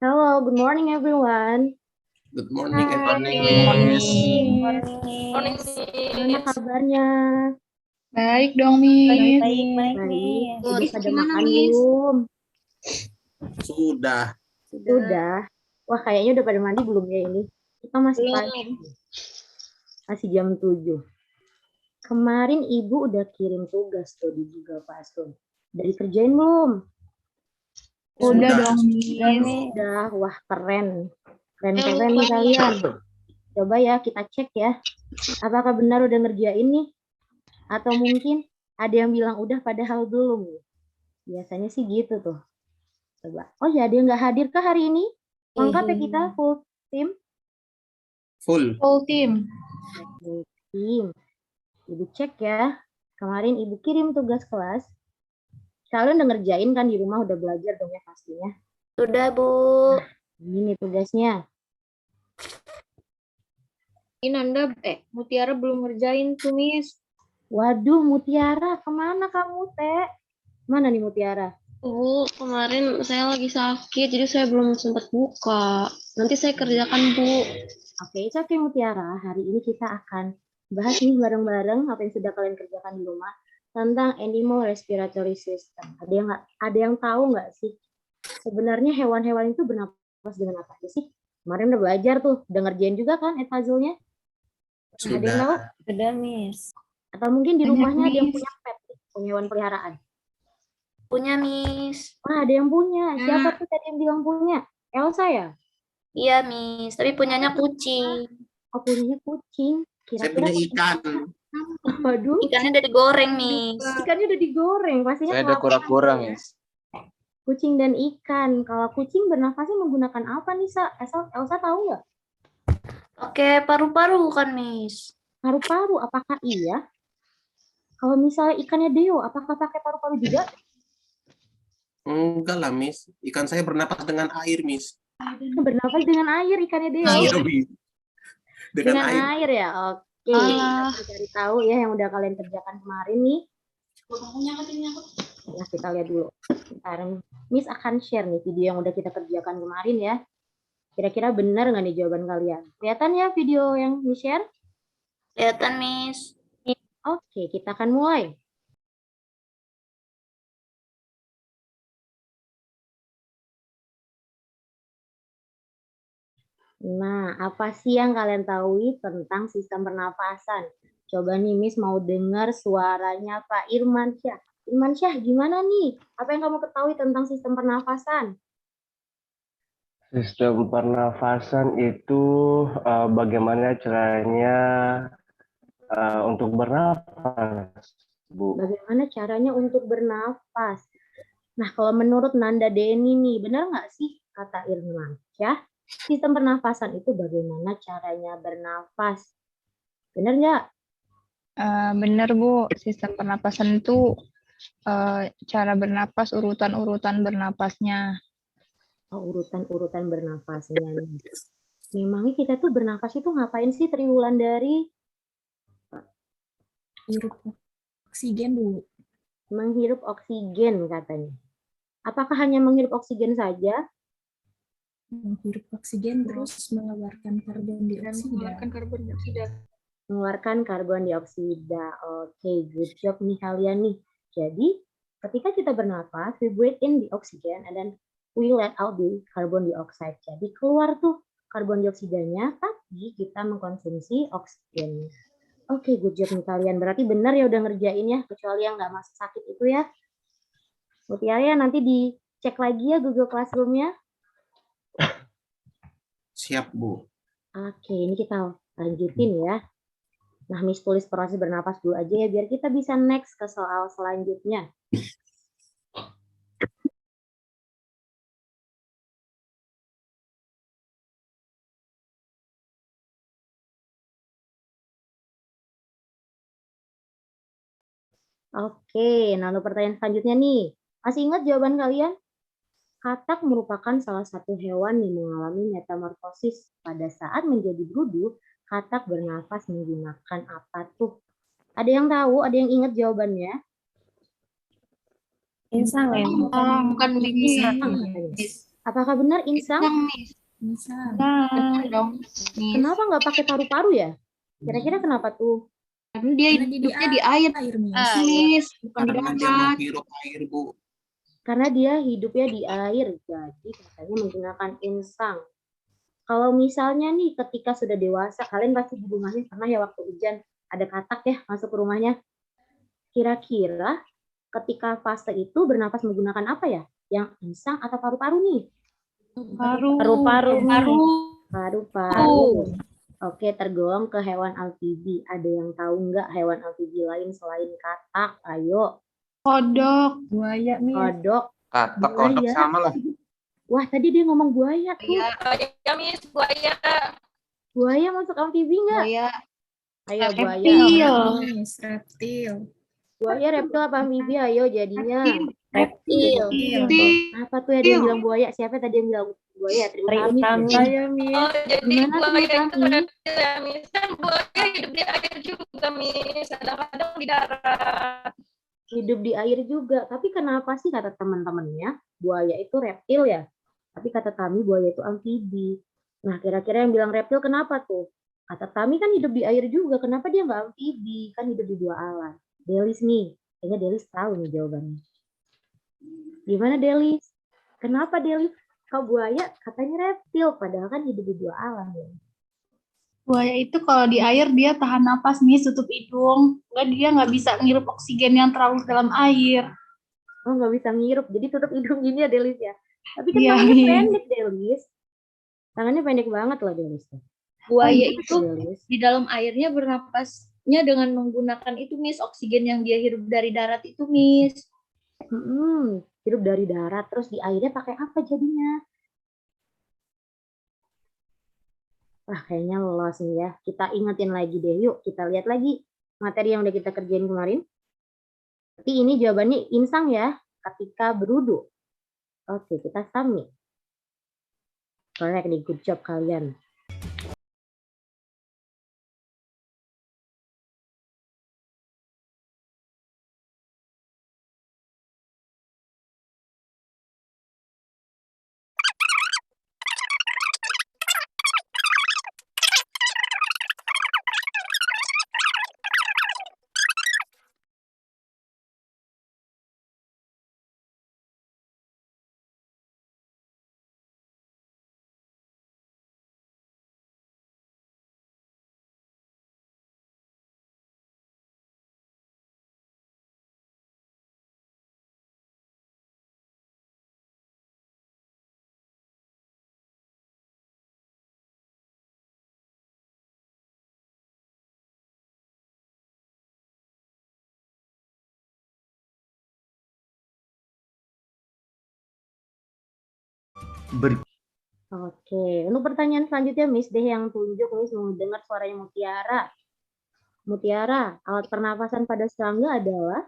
Hello, good morning everyone. Good morning, Hai, Miss. Morning, gimana Miss. kabarnya? Baik dong, Miss. Baik. Udah Miss, pada gimana, makan Miss? belum? Sudah. Sudah. Wah, kayaknya udah pada mandi belum ya ini? Kita masih Belum. pagi. Masih jam 7. Kemarin Ibu udah kirim tugas tuh di Google Classroom. Udah dikerjain belum? Udah Sudah. dong, Miss. Udah. Wah, keren. Keren-keren nih kalian. Coba ya kita cek ya. Apakah benar udah ngerjain nih? Atau mungkin ada yang bilang udah padahal belum. Biasanya sih gitu tuh. Coba. Oh ya, ada yang nggak hadir kah hari ini? Lengkap ya kita full tim? Full. Full team. Full tim. Ibu cek ya. Kemarin Ibu kirim tugas kelas. Kalian udah ngerjain kan di rumah, udah belajar dong ya pastinya. Sudah, Bu. Ini tugasnya. Ini Nanda, Mutiara belum ngerjain tuh, Miss. Waduh, Mutiara, kemana kamu, Teh? Mana nih Mutiara? Bu, kemarin saya lagi sakit, jadi saya belum sempat buka. Nanti saya kerjakan, Bu. Oke, it's okay Mutiara. Hari ini kita akan bahas nih bareng-bareng apa yang sudah kalian kerjakan di rumah tentang animal respiratory system. Ada yang tahu nggak sih? Sebenarnya hewan-hewan itu bernapas dengan apa aja sih? Kemarin udah belajar tuh, udah ngerjain juga kan puzzle-nya? Ada yang tahu? Sudah, Miss. Atau mungkin di Banyak, rumahnya ada yang Miss. punya pet, punya hewan peliharaan. Punya, Miss. Wah, ada yang punya. Siapa tuh tadi yang bilang punya? Elsa ya? Iya, Miss. Tapi punyanya kucing. Oh, punyanya kucing. Saya Kira-kira punya ikan. waduh, Ikannya udah digoreng, Miss. ikannya udah digoreng. Pastinya Saya ada kelaparan kura-kura, ya. Miss. Kucing dan ikan. Kalau kucing bernafasnya menggunakan apa nih, Sa? Elsa tahu nggak? Pakai paru-paru kan, Miss? Paru-paru, apakah iya? Kalau misalnya ikannya Deo, apakah pakai paru-paru juga? Enggak lah, Miss. Ikan saya bernapas dengan air, Miss. Bernapas dengan air ikannya Deo. Iya, Miss. Dengan air. air ya, oke. Kita cari tahu ya yang udah kalian kerjakan kemarin nih. Nah, kita lihat dulu. Bentar, Miss akan share nih video yang udah kita kerjakan kemarin ya. Kira-kira benar nggak nih jawaban kalian? Kelihatan ya video yang Miss share? Kelihatan, Miss. Oke, kita akan mulai. Nah, apa sih yang kalian tahu tentang sistem pernafasan? Coba nih Miss mau dengar suaranya Pak Irmansyah. Irmansyah, gimana nih? Apa yang kamu ketahui tentang sistem pernafasan? Sistem pernafasan itu bagaimana caranya untuk bernapas, Bu? Bagaimana caranya untuk bernafas? Nah, kalau menurut Nanda Deni nih, benar nggak sih kata Irmansyah? Sistem pernafasan itu bagaimana caranya bernafas? Benar nggak? Bener, Bu. Sistem pernapasan itu cara bernapas, urutan-urutan bernapasnya. Oh, urutan-urutan bernafasnya nih. Memangnya kita tuh bernafas itu ngapain sih Triwulan dari? Hirup oksigen, Bu. Menghirup oksigen katanya. Apakah hanya menghirup oksigen saja? Menghirup oksigen terus mengeluarkan karbon dioksida. Mengeluarkan karbon dioksida. Oke, good job nih kalian nih. Jadi, ketika kita bernafas, we breathe in the oxygen and then we let out the carbon dioxide. Jadi keluar tuh karbon dioksidanya, tapi kita mengkonsumsi oksigen. Oke, good job nih kalian. Berarti benar ya udah ngerjain ya, kecuali yang nggak masuk sakit itu ya. Mutiara nanti dicek lagi ya Google Classroom-nya. Siap, Bu. Oke, ini kita lanjutin ya. Nah, Miss tulis proses bernapas dulu aja ya, biar kita bisa next ke soal selanjutnya. Oke, nah untuk pertanyaan selanjutnya nih. Masih ingat jawaban kalian? Katak merupakan salah satu hewan yang mengalami metamorfosis. Pada saat menjadi berudu, katak bernafas menggunakan apa tuh? Ada yang tahu? Ada yang ingat jawabannya? Insang ya? Bukan Insang katanya. Apakah benar insang? Miss. Insang. Benar dong, Miss. Kenapa nggak pakai paru-paru ya? Kira-kira kenapa tuh? Karena dia Karena dia hidupnya di air, Miss. Miss, bukan di Karena dia mau darat. hirup air, Bu. Karena dia hidupnya di air, jadi katanya menggunakan insang. Kalau misalnya nih ketika sudah dewasa, kalian pasti di rumahnya pernah ya waktu hujan ada katak ya masuk ke rumahnya. Kira-kira ketika fase itu bernapas menggunakan apa ya? Yang insang atau paru-paru nih? Paru-paru nih. Paru-paru. Oke, tergolong ke hewan amfibi. Ada yang tahu nggak hewan amfibi lain selain katak? Ayo. Kodok. Buaya, Miss. Kodok. Katak kodok Buaya. sama lah. Wah, tadi dia ngomong buaya tuh. Ya, Miss, buaya. Buaya masuk amfibi nggak? Buaya. Ayo buaya. Reptil. Miss, reptil. Buaya reptil apa amfibi? Ayo jadinya. Reptil. Apa tuh ada yang bilang buaya? Siapa tadi yang bilang buaya? Triutami. Saya, Miss. Oh, jadi Gimana tuh, buaya itu Tami? reptil ya, Miss. Kan buaya hidup di air juga, Miss. Kadang-kadang di darat. Hidup di air juga. Tapi kenapa sih kata teman-temannya buaya itu reptil ya? Tapi kata kami buaya itu amfibi. Nah, kira-kira yang bilang reptil kenapa tuh? Kata kami kan hidup di air juga. Kenapa dia nggak amfibi? Kan hidup di dua alam. Delis nih. Kayaknya Delis tahu nih jawabannya. Gimana Delis? Kenapa Delis? Kau buaya katanya reptil. Padahal kan hidup di dua alam ya. Buaya itu kalau di air dia tahan napas, Miss, tutup hidung. Dia nggak bisa ngirup oksigen yang terlalu dalam air. Oh, nggak bisa ngirup. Jadi tutup hidung gini ya Delis ya. Tapi kan Iya, tangannya Miss. pendek Delis. Tangannya pendek banget loh Delis. Buaya gitu, itu Delis. di dalam airnya bernapasnya dengan menggunakan itu, Miss, oksigen yang dia hirup dari darat itu, Miss. Hidup dari darat, terus di airnya pakai apa jadinya? Wah, kayaknya lolos nih ya. Kita ingetin lagi deh, yuk kita lihat lagi materi yang udah kita kerjain kemarin. Tapi ini jawabannya insang ya, ketika beruduk. Oke, kita submit. Correct nih, good job kalian. Oke, untuk pertanyaan selanjutnya Miss deh yang tunjuk, Miss mau dengar suaranya Mutiara. Mutiara, alat pernafasan pada serangga adalah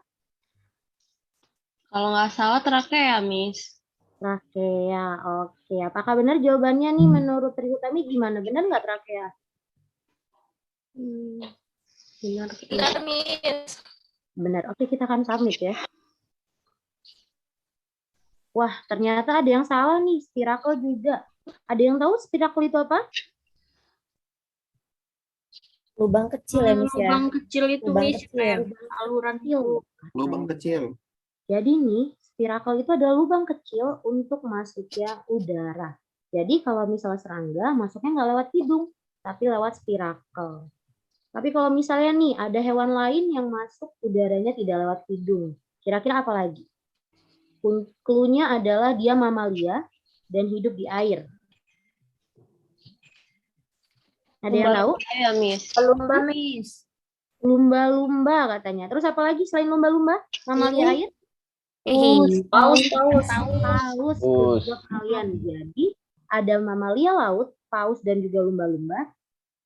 Kalau nggak salah trakea, Miss. trakea. Oke, apakah benar jawabannya nih menurut Triutami gimana? Benar nggak trakea? Benar. Iya, Miss. Benar. Oke, kita akan submit ya. Wah, ternyata ada yang salah nih, spirakel juga. Ada yang tahu spirakel itu apa? Lubang kecil ya, Miss ya. Lubang kecil itu, Lubang Miss, kecil. kayak saluran itu. Lubang kecil. Jadi nih, spirakel itu adalah lubang kecil untuk masuknya udara. Jadi kalau misalnya serangga, masuknya nggak lewat hidung, tapi lewat spirakel. Tapi kalau misalnya nih, ada hewan lain yang masuk udaranya tidak lewat hidung. Kira-kira apa lagi? Clue-nya adalah dia mamalia dan hidup di air. Ada yang tahu? Ya, Miss. Lumba, Miss. Lumba-lumba katanya. Terus apa lagi selain lumba-lumba? Mamalia air? Paus. Paus. Good job kalian. Jadi ada mamalia laut, paus dan juga lumba-lumba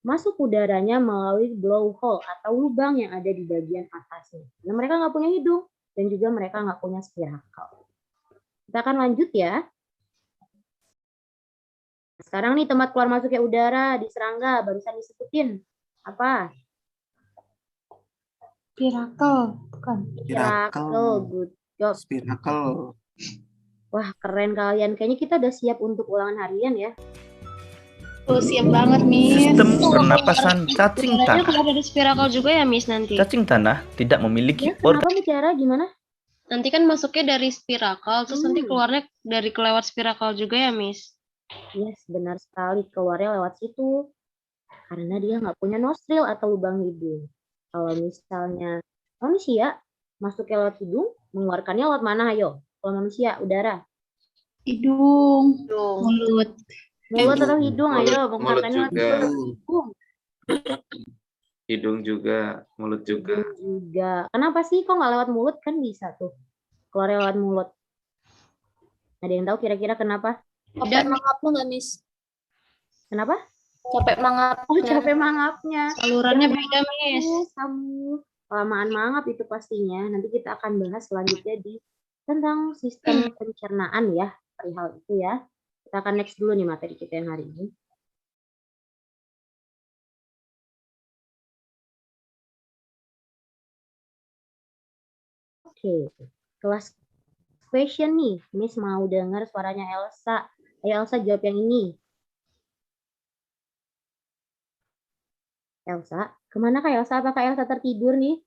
masuk udaranya melalui blowhole atau lubang yang ada di bagian atasnya. Nah, mereka nggak punya hidung dan juga mereka nggak punya spirakel. Kita akan lanjut ya. Sekarang nih tempat keluar masuknya udara di serangga barusan disebutin. Apa? Spirakel, bukan. Spirakel. Good job. Spirakel. Wah, keren kalian. Kayaknya kita udah siap untuk ulangan harian ya. Oh, siap banget, Miss. Sistem pernapasan cacing Udaranya tanah. keluar dari spirakel juga ya, Miss, nanti? Cacing tanah tidak memiliki Ya, kenapa Mutiara? Gimana? Nanti kan masuknya dari spirakel, terus nanti Hmm. keluarnya dari kelewat spirakel juga ya, Miss? Yes, benar sekali. Keluarnya lewat situ. Karena dia nggak punya nostril atau lubang hidung. Kalau misalnya manusia masuknya lewat hidung, mengeluarkannya lewat mana, ayo? Kalau manusia, udara. Hidung, Tuh. mulut. Mulut atau Hidung. hidung, ayo. Mulut Mengeluarkannya lewat juga. hidung. Hidung juga, mulut juga. Hidung juga. Kenapa sih kok nggak lewat mulut? Kan bisa tuh. Keluar lewat mulut. Ada yang tahu kira-kira kenapa? Capek mangapnya nggak, Miss? Kenapa? Capek mangap. Oh, capek mangapnya. Salurannya beda, Miss. Kamu kelamaan mangap itu pastinya. Nanti kita akan bahas selanjutnya tentang sistem pencernaan ya, perihal itu ya. Kita akan next dulu nih materi kita yang hari ini. Oke, kelas question nih. Miss mau dengar suaranya Elsa. Ayo Elsa jawab yang ini. Elsa, kemana Kak Elsa? Apakah Elsa tertidur nih?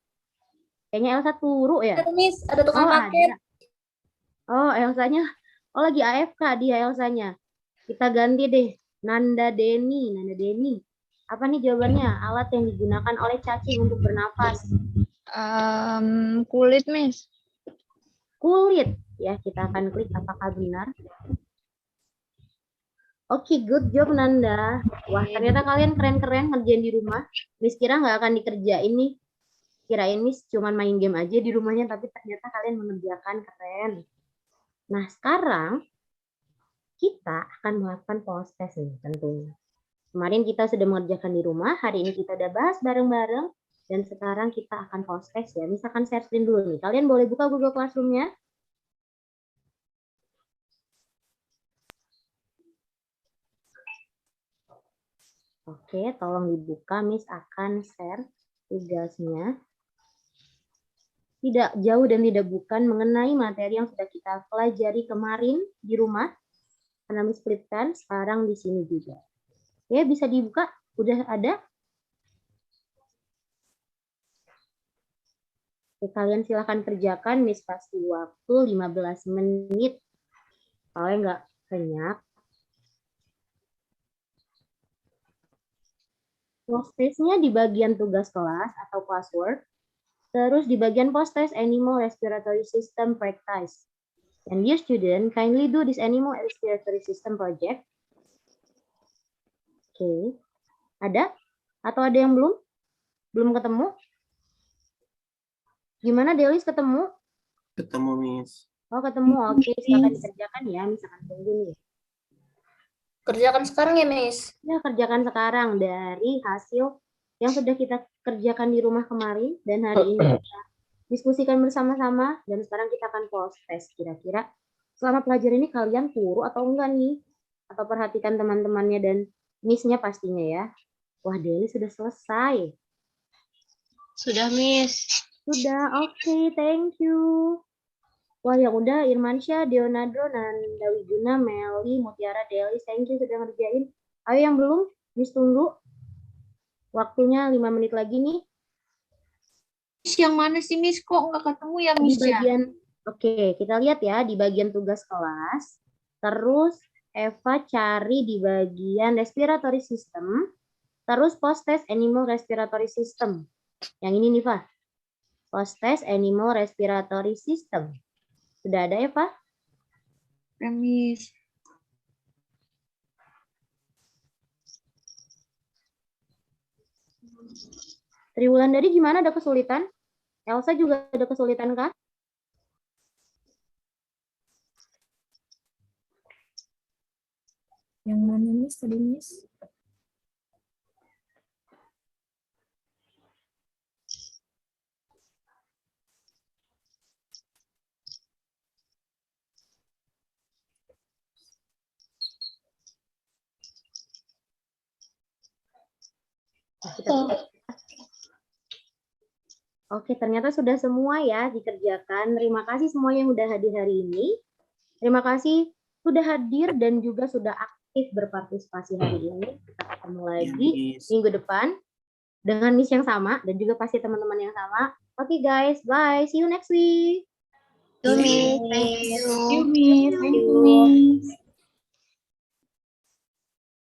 Kayaknya Elsa turu ya? Ada, Miss, ada tukang Oh, paket. ada. Oh, Elsanya. Oh, lagi AFK dia Elsanya. Kita ganti deh. Nanda Deni. Nanda Deni. Apa nih jawabannya? Alat yang digunakan oleh cacing untuk bernafas. Kulit, Miss. Kulit. Ya, kita akan klik apakah benar. Oke, good job Nanda. Wah, ternyata kalian keren-keren ngerjain di rumah. Miss kira nggak akan dikerjain nih. Kirain Miss cuman main game aja di rumahnya, tapi ternyata kalian mengerjakan, keren. Nah, sekarang kita akan melakukan post test nih tentunya. Kemarin kita sudah mengerjakan di rumah, hari ini kita udah bahas bareng-bareng, dan sekarang kita akan post test ya. Misalkan share screen dulu nih. Kalian boleh buka Google Classroom-nya. Oke, tolong dibuka. Miss akan share tugasnya. Tidak jauh dan tidak bukan mengenai materi yang sudah kita pelajari kemarin di rumah. Karena Miss splitkan sekarang di sini juga. Oke, bisa dibuka? Udah ada? Oke, kalian silahkan kerjakan. Miss kasih waktu 15 menit. Kalau nggak banyak. Post test-nya di bagian tugas kelas atau classwork. Terus di bagian post test animal respiratory system practice. And dear student, kindly do this animal respiratory system project. Oke. Ada? Atau ada yang belum? Belum ketemu? Gimana Delis, ketemu? Ketemu, Miss. Oh, ketemu. Oke, silakan dikerjakan ya. Misalkan tunggu nih. Kerjakan sekarang ya, Miss. Ya, kerjakan sekarang dari hasil yang sudah kita kerjakan di rumah kemarin dan hari ini kita diskusikan bersama-sama dan sekarang kita akan post test. Kira-kira selama pelajaran ini kalian turu atau enggak nih? Atau perhatikan teman-temannya dan Miss-nya pastinya ya. Wah, Deli sudah selesai. Sudah, Miss. Sudah, oke, thank you. Wah, yang udah Irmansyah, Deonadro, Nanda Wiguna, Meli, Mutiara, Delis, thank you sudah ngerjain. Ayo yang belum, Miss tunggu. Waktunya 5 menit lagi nih. Miss, yang mana sih, Miss? Kok nggak ketemu ya, Di Miss? Ya? bagian, oke, kita lihat ya di bagian tugas kelas. Terus Eva cari di bagian respiratory system. Terus post test animal respiratory system. Yang ini nih, Pak. Post test animal respiratory system. Sudah ada Eva? Ya, Miss. Triwulandari gimana, ada kesulitan? Elsa juga ada kesulitan kah? Yang mana, Miss? Tadi, Miss? Oke, ternyata sudah semua ya dikerjakan. Terima kasih semua yang udah hadir hari ini. Terima kasih sudah hadir dan juga sudah aktif berpartisipasi hari ini. Kita ketemu lagi Miss. minggu depan dengan Miss yang sama dan juga pasti teman-teman yang sama. Oke guys, bye. See you next week. Yumi, Miss. You, Miss. Thank you, Miss.